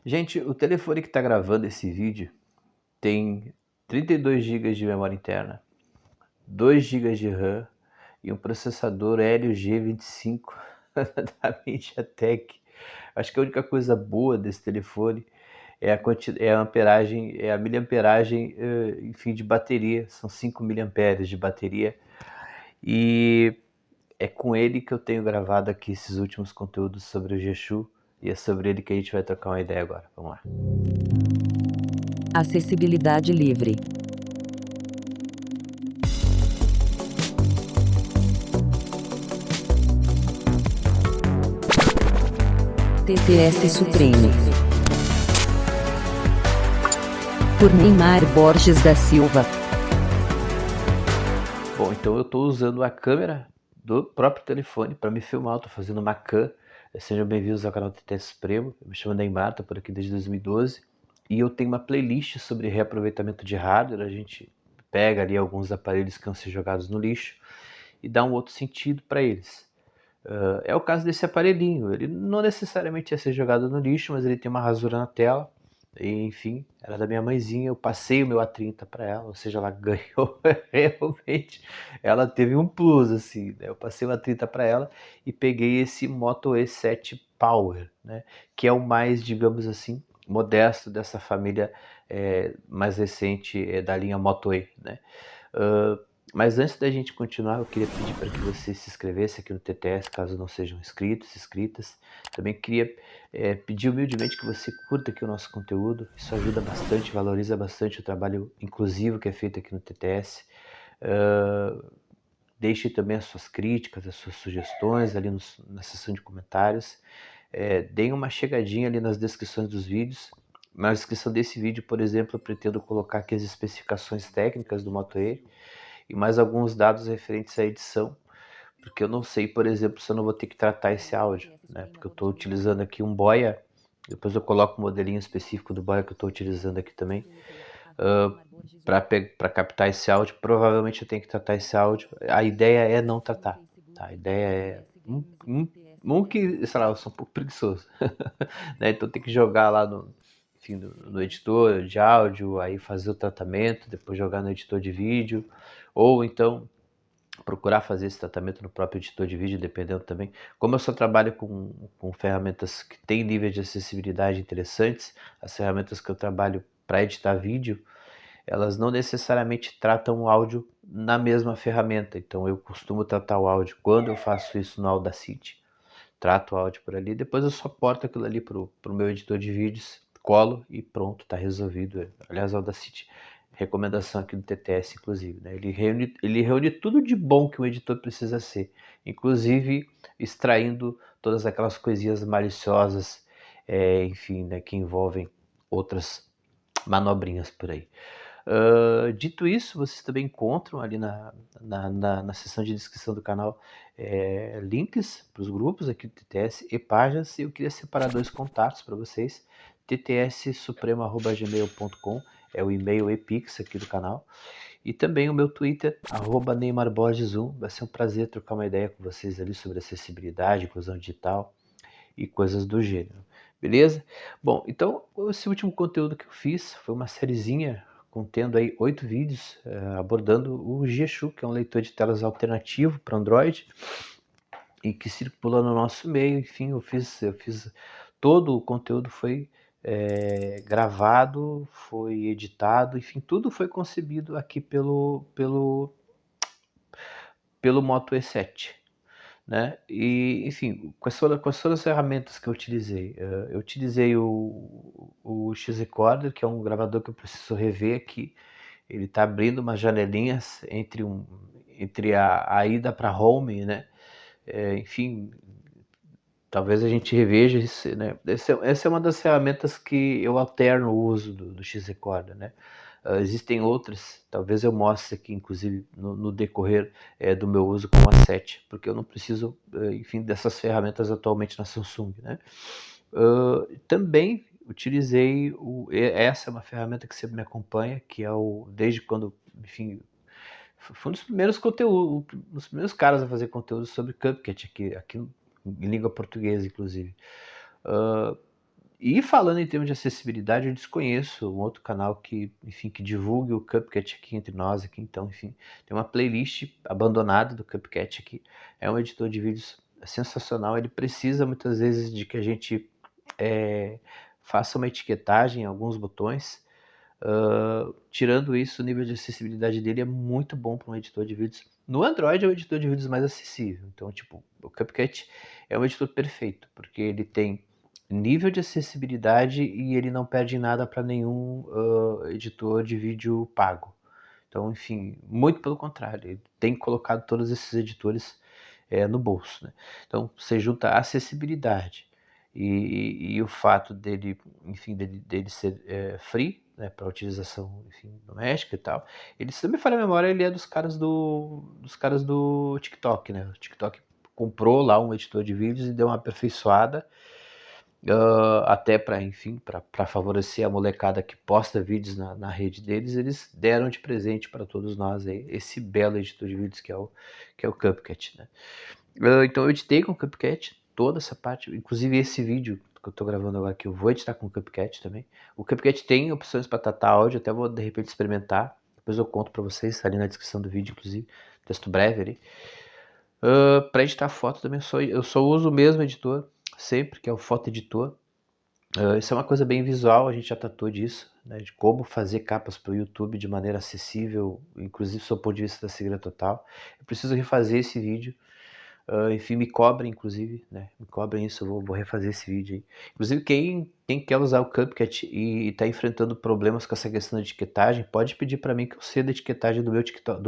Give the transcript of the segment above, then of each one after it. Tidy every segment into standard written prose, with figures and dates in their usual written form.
Gente, o telefone que está gravando esse vídeo tem 32 GB de memória interna, 2 GB de RAM e um processador Helio G25 da MediaTek. Acho que a única coisa boa desse telefone é a amperagem, é a miliamperagem, enfim, de bateria. São 5 miliamperes de bateria e é com ele que eu tenho gravado aqui esses últimos conteúdos sobre o G-Shu e é sobre ele que a gente vai trocar uma ideia agora. Vamos lá. Acessibilidade livre. TTS Supremo. Por Neymar Borges da Silva. Bom, então eu estou usando a câmera do próprio telefone para me filmar. Estou fazendo uma cam. Sejam bem-vindos ao canal TTS Supremo. Eu me chamo Neymar, estou por aqui desde 2012 e eu tenho uma playlist sobre reaproveitamento de hardware. A gente pega ali alguns aparelhos que vão ser jogados no lixo e dá um outro sentido para eles. É o caso desse aparelhinho. Ele não necessariamente ia ser jogado no lixo, mas ele tem uma rasura na tela. E, enfim, era da minha mãezinha. Eu passei o meu A30 para ela, ou seja, ela ganhou realmente. Ela teve um plus, assim, né? Eu passei o A30 para ela e peguei esse Moto E7 Power, né? Que é o mais, digamos assim, modesto dessa família mais recente da linha Moto E, né? Mas antes da gente continuar, eu queria pedir para que você se inscrevesse aqui no TTS, caso não sejam inscritos, inscritas. Também queria pedir humildemente que você curta aqui o nosso conteúdo. Isso ajuda bastante, valoriza bastante o trabalho inclusivo que é feito aqui no TTS. Deixe também as suas críticas, as suas sugestões ali na seção de comentários. Deem uma chegadinha ali nas descrições dos vídeos. Na descrição desse vídeo, por exemplo, eu pretendo colocar aqui as especificações técnicas do Moto E e mais alguns dados referentes à edição, porque eu não sei, por exemplo, se eu não vou ter que tratar esse áudio, né? Porque eu estou utilizando aqui um Boya, depois eu coloco o modelinho específico do Boya que eu estou utilizando aqui também, para captar esse áudio. Provavelmente eu tenho que tratar esse áudio. A ideia é não tratar, tá? A ideia é que, sei lá, eu sou um pouco preguiçoso, né? Então tem que jogar lá enfim, no editor de áudio, aí fazer o tratamento, depois jogar no editor de vídeo, ou então procurar fazer esse tratamento no próprio editor de vídeo, dependendo também. Como eu só trabalho com ferramentas que têm níveis de acessibilidade interessantes, as ferramentas que eu trabalho para editar vídeo, elas não necessariamente tratam o áudio na mesma ferramenta. Então eu costumo tratar o áudio quando eu faço isso no Audacity. Trato o áudio por ali, depois eu só porto aquilo ali pro meu editor de vídeos, colo e pronto, tá resolvido. Aliás, o Audacity, recomendação aqui do TTS, inclusive, né? Ele reúne tudo de bom que um editor precisa ser, inclusive extraindo todas aquelas coisinhas maliciosas, enfim, né, que envolvem outras manobrinhas por aí. Dito isso, vocês também encontram ali na seção de descrição do canal links para os grupos aqui do TTS e páginas. E eu queria separar dois contatos para vocês: ttssupremo@gmail.com é o e-mail e-pix aqui do canal, e também o meu Twitter, @NeymarBorges1. Vai ser um prazer trocar uma ideia com vocês ali sobre acessibilidade, inclusão digital e coisas do gênero. Beleza? Bom, então esse último conteúdo que eu fiz foi uma sériezinha contendo aí 8 vídeos abordando o G-Shu, que é um leitor de telas alternativo para Android e que circula no nosso meio. Enfim, eu fiz todo o conteúdo foi gravado, foi editado, enfim, tudo foi concebido aqui pelo Moto E7. Né? E, enfim, quais foram as ferramentas que eu utilizei? Eu utilizei o X-Recorder, que é um gravador que eu preciso rever aqui. Ele está abrindo umas janelinhas entre a ida para home, né? Enfim, talvez a gente reveja isso, né? Essa é uma das ferramentas que eu alterno o uso do X-Recorder, né? Existem outras, talvez eu mostre aqui, inclusive, no decorrer do meu uso com a 7, porque eu não preciso, enfim, dessas ferramentas atualmente na Samsung, né? Também utilizei essa é uma ferramenta que sempre me acompanha, que é desde quando, enfim, foi um dos primeiros conteúdos, um dos primeiros caras a fazer conteúdo sobre CupCut aqui em língua portuguesa, inclusive. E falando em termos de acessibilidade, eu desconheço um outro canal que, enfim, que divulgue o CupCat aqui entre nós aqui. Então, enfim, tem uma playlist abandonada do CupCat aqui. É um editor de vídeos sensacional. Ele precisa muitas vezes de que a gente faça uma etiquetagem em alguns botões. Tirando isso, o nível de acessibilidade dele é muito bom para um editor de vídeos. No Android é o editor de vídeos mais acessível. Então, tipo, o CupCat é um editor perfeito, porque ele tem nível de acessibilidade e ele não perde nada para nenhum editor de vídeo pago. Então, enfim, muito pelo contrário, ele tem colocado todos esses editores no bolso, né? Então, você junta a acessibilidade e o fato dele, enfim, dele ser free, né, para utilização, enfim, doméstica e tal. Ele, se não me falha a memória, ele é dos caras do TikTok, né? O TikTok comprou lá um editor de vídeos e deu uma aperfeiçoada, até para, enfim, para favorecer a molecada que posta vídeos na rede deles. Eles deram de presente para todos nós aí esse belo editor de vídeos que é o CupCat, né? Então eu editei com o CupCat toda essa parte, inclusive esse vídeo que eu tô gravando agora aqui, eu vou editar com o CupCat também. O CupCat tem opções para tratar áudio, até vou de repente experimentar, depois eu conto para vocês, ali na descrição do vídeo, inclusive, texto breve ali. Para editar foto também, eu só uso o mesmo editor, sempre, que é o Photo Editor. Isso é uma coisa bem visual, a gente já tratou disso, né, de como fazer capas para o YouTube de maneira acessível, inclusive do ponto de vista da segurança total. Eu preciso refazer esse vídeo. Enfim, me cobrem, inclusive, né? Me cobrem isso, eu vou refazer esse vídeo aí. Inclusive, quem quer usar o CupCat e tá enfrentando problemas com essa questão de etiquetagem, pode pedir para mim que eu ceda a etiquetagem do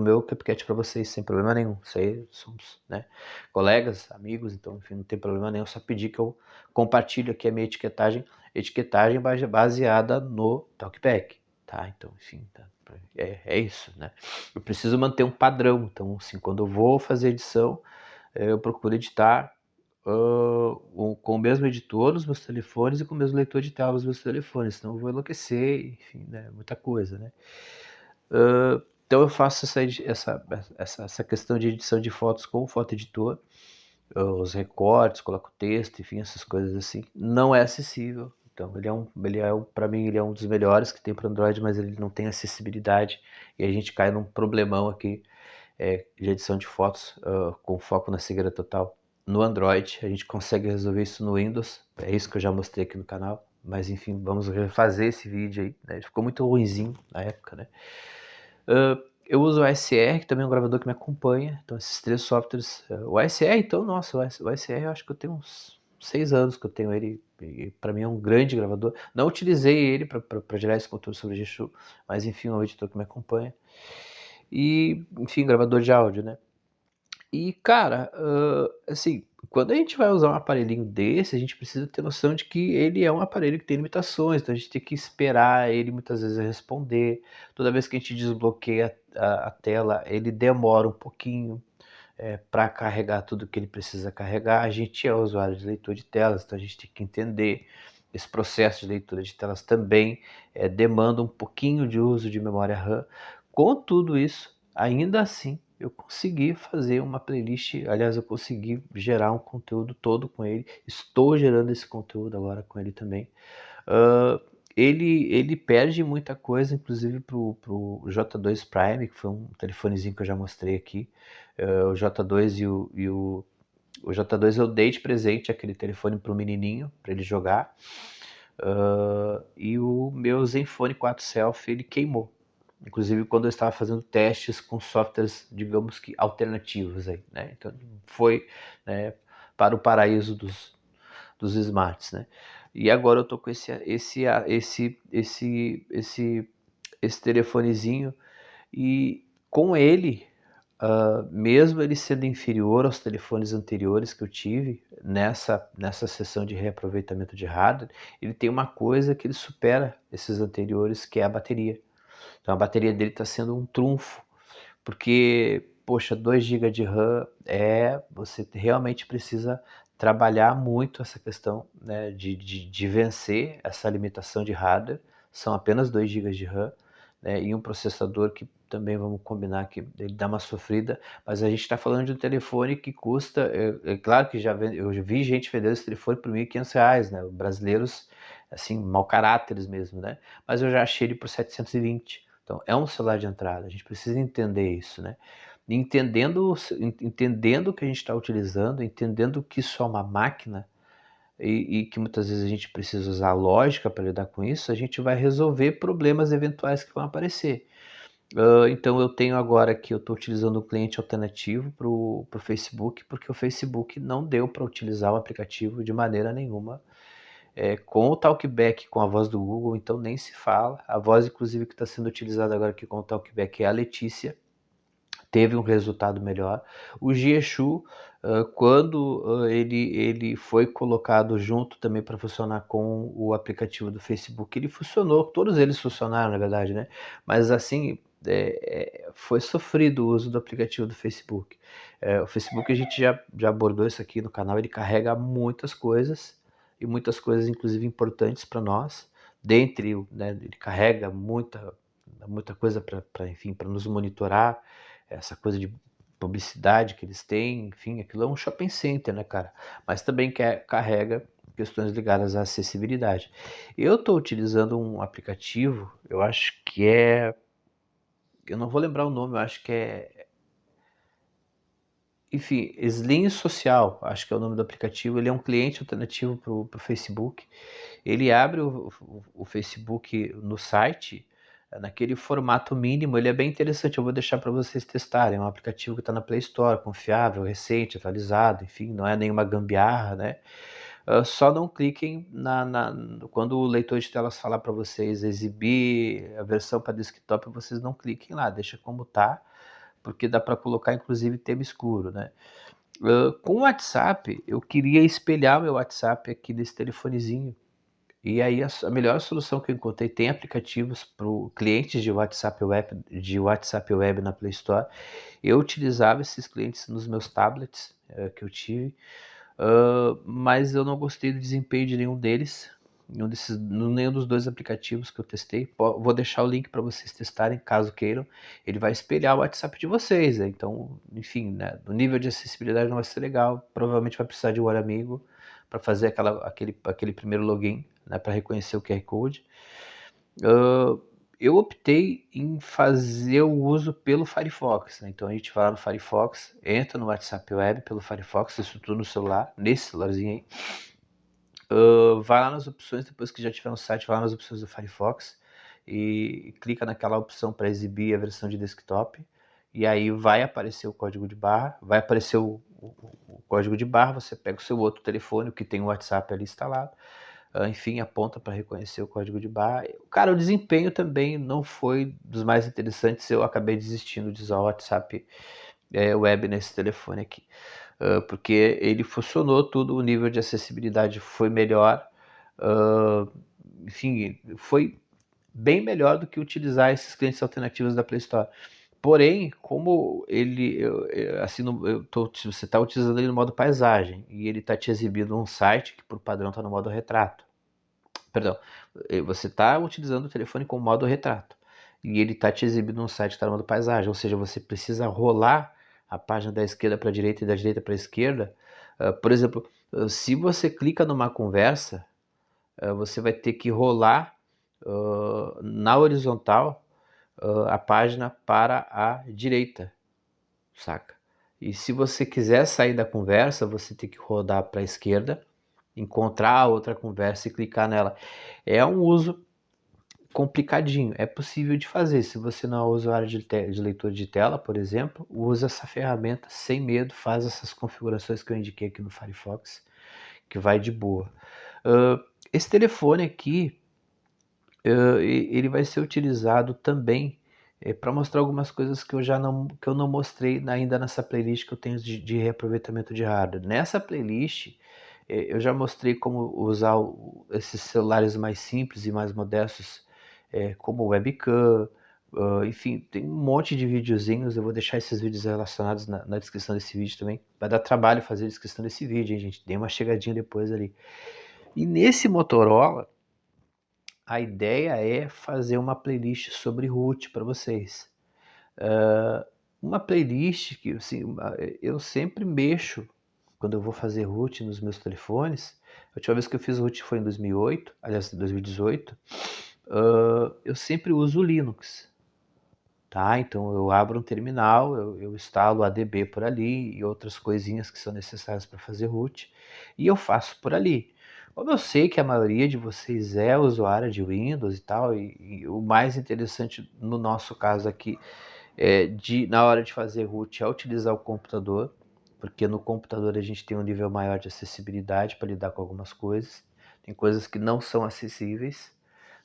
meu CupCat para vocês, sem problema nenhum. Isso aí somos, né, colegas, amigos, então, enfim, não tem problema nenhum. Só pedir que eu compartilhe aqui a minha etiquetagem baseada no Talkback, tá? Então, enfim, tá. É isso, né? Eu preciso manter um padrão, então, assim, quando eu vou fazer edição, eu procuro editar com o mesmo editor nos meus telefones e com o mesmo leitor de tela nos meus telefones, senão eu vou enlouquecer, enfim, né, muita coisa, né? Então eu faço essa questão de edição de fotos com o Photo Editor, os recortes, coloco texto, enfim, essas coisas assim. Não é acessível, então para mim ele é um dos melhores que tem para Android, mas ele não tem acessibilidade e a gente cai num problemão aqui de edição de fotos com foco na cegueira total no Android. A gente consegue resolver isso no Windows, é isso que eu já mostrei aqui no canal, mas enfim, vamos refazer esse vídeo aí, né? Ele ficou muito ruinzinho na época, né? Eu uso o ASR, que também é um gravador que me acompanha, então esses três softwares, o ASR, então, nossa, o ASR eu acho que eu tenho uns 6 anos que eu tenho ele, e para mim é um grande gravador. Não utilizei ele para gerar esse conteúdo sobre G-Show, mas enfim, é um editor que me acompanha. E, enfim, gravador de áudio, né? E, cara, assim, quando a gente vai usar um aparelhinho desse, a gente precisa ter noção de que ele é um aparelho que tem limitações, então a gente tem que esperar ele muitas vezes responder. Toda vez que a gente desbloqueia a tela, ele demora um pouquinho para carregar tudo que ele precisa carregar. A gente é usuário de leitor de telas, então a gente tem que entender esse processo de leitura de telas também demanda um pouquinho de uso de memória RAM. Com tudo isso, ainda assim, eu consegui fazer uma playlist, aliás, eu consegui gerar um conteúdo todo com ele, estou gerando esse conteúdo agora com ele também. Ele perde muita coisa, inclusive pro J2 Prime, que foi um telefonezinho que eu já mostrei aqui. O J2 o J2 eu dei de presente aquele telefone pro menininho, para ele jogar. E o meu Zenfone 4 Selfie, ele queimou. Inclusive quando eu estava fazendo testes com softwares, digamos que alternativos aí, né? Então foi, né, para o paraíso dos smarts, né? E agora eu tô com esse telefonezinho e com ele, mesmo ele sendo inferior aos telefones anteriores que eu tive nessa sessão de reaproveitamento de hardware, ele tem uma coisa que ele supera esses anteriores, que é a bateria. Então a bateria dele está sendo um trunfo, porque, poxa, 2 GB de RAM você realmente precisa trabalhar muito essa questão, né, de vencer essa limitação de hardware. São apenas 2 GB de RAM, né, e um processador que também vamos combinar que ele dá uma sofrida, mas a gente está falando de um telefone que custa, claro que eu vi gente vendendo esse telefone por R$ 1.500, né, brasileiros assim, mau caráteres mesmo, né? Mas eu já achei ele por 720. Então, é um celular de entrada. A gente precisa entender isso, né? Entendendo o que a gente está utilizando, entendendo que isso é uma máquina e que muitas vezes a gente precisa usar a lógica para lidar com isso, a gente vai resolver problemas eventuais que vão aparecer. Então eu tenho agora que eu estou utilizando um cliente alternativo para o Facebook, porque o Facebook não deu para utilizar o aplicativo de maneira nenhuma. Com o Talkback, com a voz do Google, então nem se fala. A voz, inclusive, que está sendo utilizada agora aqui com o Talkback é a Letícia. Teve um resultado melhor. O Jieshu, quando ele foi colocado junto também para funcionar com o aplicativo do Facebook, ele funcionou, todos eles funcionaram, na verdade, né? Mas assim, foi sofrido o uso do aplicativo do Facebook. O Facebook, a gente já abordou isso aqui no canal, ele carrega muitas coisas, e muitas coisas, inclusive, importantes para nós. Dentre, né, ele carrega muita coisa enfim, para nos monitorar, essa coisa de publicidade que eles têm, enfim, aquilo é um shopping center, né, cara? Mas também carrega questões ligadas à acessibilidade. Eu estou utilizando um aplicativo, eu acho que eu não vou lembrar o nome, eu acho que enfim, Slim Social, acho que é o nome do aplicativo. Ele é um cliente alternativo para o Facebook. Ele abre o Facebook no site, naquele formato mínimo. Ele é bem interessante, eu vou deixar para vocês testarem. É um aplicativo que está na Play Store, confiável, recente, atualizado, enfim, não é nenhuma gambiarra, né? Só não cliquem quando o leitor de telas falar para vocês exibir a versão para desktop, vocês não cliquem lá, deixa como tá, porque dá para colocar inclusive tema escuro, né? Com o WhatsApp, eu queria espelhar o meu WhatsApp aqui nesse telefonezinho. E aí a melhor solução que eu encontrei, tem aplicativos para clientes de WhatsApp Web na Play Store. Eu utilizava esses clientes nos meus tablets que eu tive, mas eu não gostei do desempenho de nenhum deles, nenhum dos dois aplicativos que eu testei. Vou deixar o link para vocês testarem, caso queiram. Ele vai espelhar o WhatsApp de vocês, né? Então, enfim, né? O nível de acessibilidade não vai ser legal. Provavelmente vai precisar de um amigo para fazer aquele primeiro login, né? Para reconhecer o QR Code. Eu optei em fazer o uso pelo Firefox, né? Então a gente vai lá no Firefox, entra no WhatsApp Web pelo Firefox, isso tudo no celular, nesse celularzinho aí. Vai lá nas opções, depois que já tiver no site, vai lá nas opções do Firefox e clica naquela opção para exibir a versão de desktop. E aí vai aparecer o código de barra, vai aparecer o código de barra, você pega o seu outro telefone, que tem o WhatsApp ali instalado, enfim, aponta para reconhecer o código de barra. Cara, o desempenho também não foi dos mais interessantes, eu acabei desistindo de usar o WhatsApp Web nesse telefone aqui. Porque ele funcionou tudo, o nível de acessibilidade foi melhor, enfim, foi bem melhor do que utilizar esses clientes alternativos da Play Store. Porém, como assim, você está utilizando ele no modo paisagem e ele está te exibindo um site que por padrão está no modo retrato. Perdão, você está utilizando o telefone com modo retrato e ele está te exibindo um site que está no modo paisagem, ou seja, você precisa rolar a página da esquerda para a direita e da direita para a esquerda. Por exemplo, se você clica numa conversa, você vai ter que rolar na horizontal a página para a direita, saca? E se você quiser sair da conversa, você tem que rodar para a esquerda, encontrar a outra conversa e clicar nela. É um uso complicadinho, é possível de fazer. Se você não é usuário de leitura de tela, por exemplo, usa essa ferramenta sem medo, faz essas configurações que eu indiquei aqui no Firefox, que vai de boa. Esse telefone aqui, ele vai ser utilizado também para mostrar algumas coisas que eu não mostrei ainda nessa playlist que eu tenho de reaproveitamento de hardware. Nessa playlist, eu já mostrei como usar esses celulares mais simples e mais modestos, como webcam, enfim, tem um monte de videozinhos. Eu vou deixar esses vídeos relacionados na descrição desse vídeo também. Vai dar trabalho fazer a descrição desse vídeo, hein, gente? Dê uma chegadinha depois ali. E nesse Motorola, a ideia é fazer uma playlist sobre root para vocês. Uma playlist que assim, eu sempre mexo quando eu vou fazer root nos meus telefones, a última vez que eu fiz root foi em 2008, aliás, em 2018, eu sempre uso o Linux, tá? Então eu abro um terminal, eu instalo o ADB por ali e outras coisinhas que são necessárias para fazer root, e eu faço por ali. Como eu sei que a maioria de vocês é usuária de Windows e tal, e o mais interessante no nosso caso aqui na hora de fazer root é utilizar o computador, porque no computador a gente tem um nível maior de acessibilidade para lidar com algumas coisas. Tem coisas que não são acessíveis,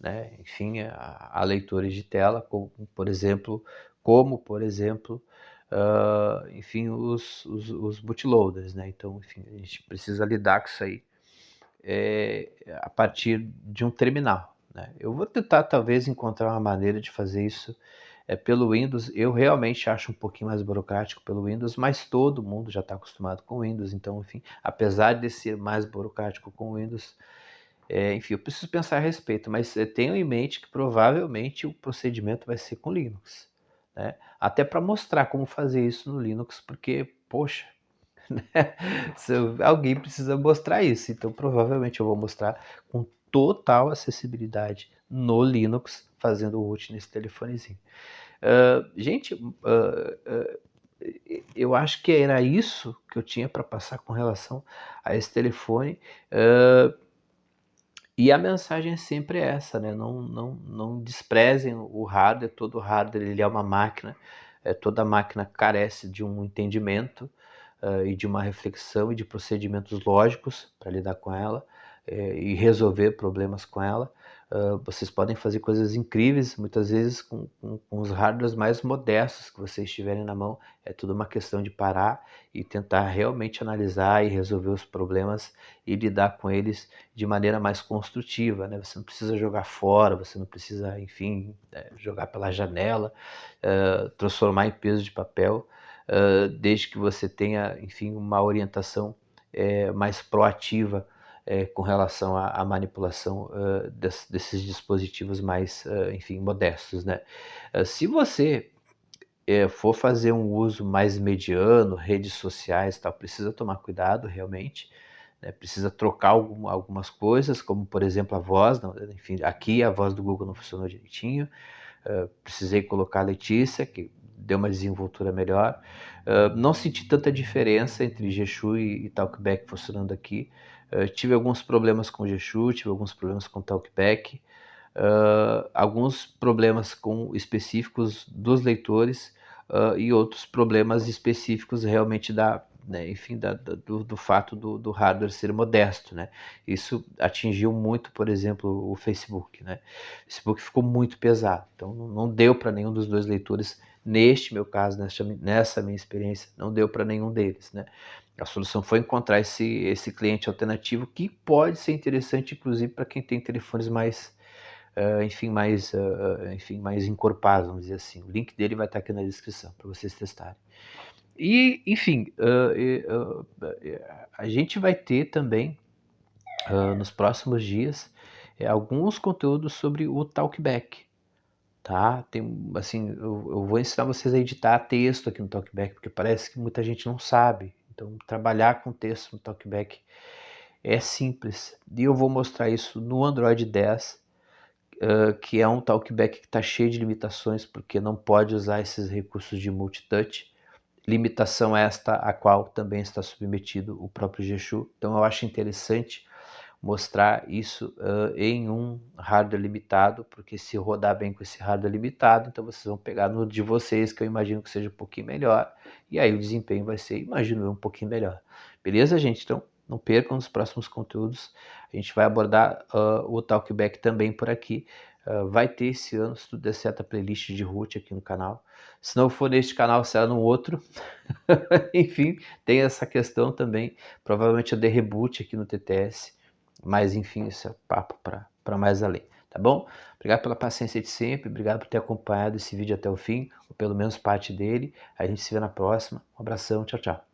né? Enfim, a leitores de tela, como por exemplo, enfim, os bootloaders, né? Então, enfim, a gente precisa lidar com isso aí a partir de um terminal, né? Eu vou tentar talvez encontrar uma maneira de fazer isso pelo Windows. Eu realmente acho um pouquinho mais burocrático pelo Windows, mas todo mundo já está acostumado com o Windows, então, enfim, apesar de ser mais burocrático com o Windows, enfim, eu preciso pensar a respeito, mas tenho em mente que provavelmente o procedimento vai ser com Linux, né? Até para mostrar como fazer isso no Linux, porque, poxa, né? Alguém precisa mostrar isso, então provavelmente eu vou mostrar com total acessibilidade no Linux, fazendo o root nesse telefonezinho. Gente, eu acho que era isso que eu tinha para passar com relação a esse telefone. E a mensagem é sempre essa, né? Não desprezem o hardware. Todo hardware ele é uma máquina, toda máquina carece de um entendimento e de uma reflexão e de procedimentos lógicos para lidar com ela e resolver problemas com ela. Vocês podem fazer coisas incríveis, muitas vezes com os hardwares mais modestos que vocês tiverem na mão. É tudo uma questão de parar e tentar realmente analisar e resolver os problemas e lidar com eles de maneira mais construtiva, né? Você não precisa jogar fora, você não precisa, enfim, jogar pela janela, transformar em peso de papel, desde que você tenha, enfim, uma orientação mais proativa com relação à manipulação desses dispositivos mais, enfim, modestos, né? Se você for fazer um uso mais mediano, redes sociais e tal, precisa tomar cuidado realmente, né? Precisa trocar algumas coisas, como por exemplo a voz, não, enfim, aqui a voz do Google não funcionou direitinho, precisei colocar a Letícia, que deu uma desenvoltura melhor. Não senti tanta diferença entre Geshu e Talkback funcionando aqui. Tive alguns problemas com Geshu, tive alguns problemas com Talkback, alguns problemas específicos dos leitores e outros problemas específicos realmente né, enfim, do fato do hardware ser modesto, né? Isso atingiu muito, por exemplo, o Facebook, né? O Facebook ficou muito pesado, então não deu para nenhum dos dois leitores, neste meu caso, nessa minha experiência, não deu para nenhum deles, né? A solução foi encontrar esse cliente alternativo que pode ser interessante, inclusive, para quem tem telefones mais enfim, mais encorpados, vamos dizer assim. O link dele vai estar aqui na descrição para vocês testarem. E, enfim, a gente vai ter também, nos próximos dias, alguns conteúdos sobre o Talkback, tá? Assim, eu vou ensinar vocês a editar texto aqui no Talkback, porque parece que muita gente não sabe. Então, trabalhar com texto no Talkback é simples. E eu vou mostrar isso no Android 10, que é um Talkback que está cheio de limitações, porque não pode usar esses recursos de multitouch. Limitação esta a qual também está submetido o próprio Geshu. Então eu acho interessante mostrar isso em um hardware limitado, porque se rodar bem com esse hardware limitado, então vocês vão pegar no de vocês, que eu imagino que seja um pouquinho melhor, e aí o desempenho vai ser, imagino eu, um pouquinho melhor. Beleza, gente? Então não percam os próximos conteúdos. A gente vai abordar o Talkback também por aqui. Vai ter esse ano, se tudo der certo, a playlist de root aqui no canal. Se não for neste canal, será no outro. Enfim, tem essa questão também. Provavelmente eu dei reboot aqui no TTS. Mas enfim, isso é papo para mais além. Tá bom? Obrigado pela paciência de sempre. Obrigado por ter acompanhado esse vídeo até o fim, ou pelo menos parte dele. A gente se vê na próxima. Um abração. Tchau, tchau.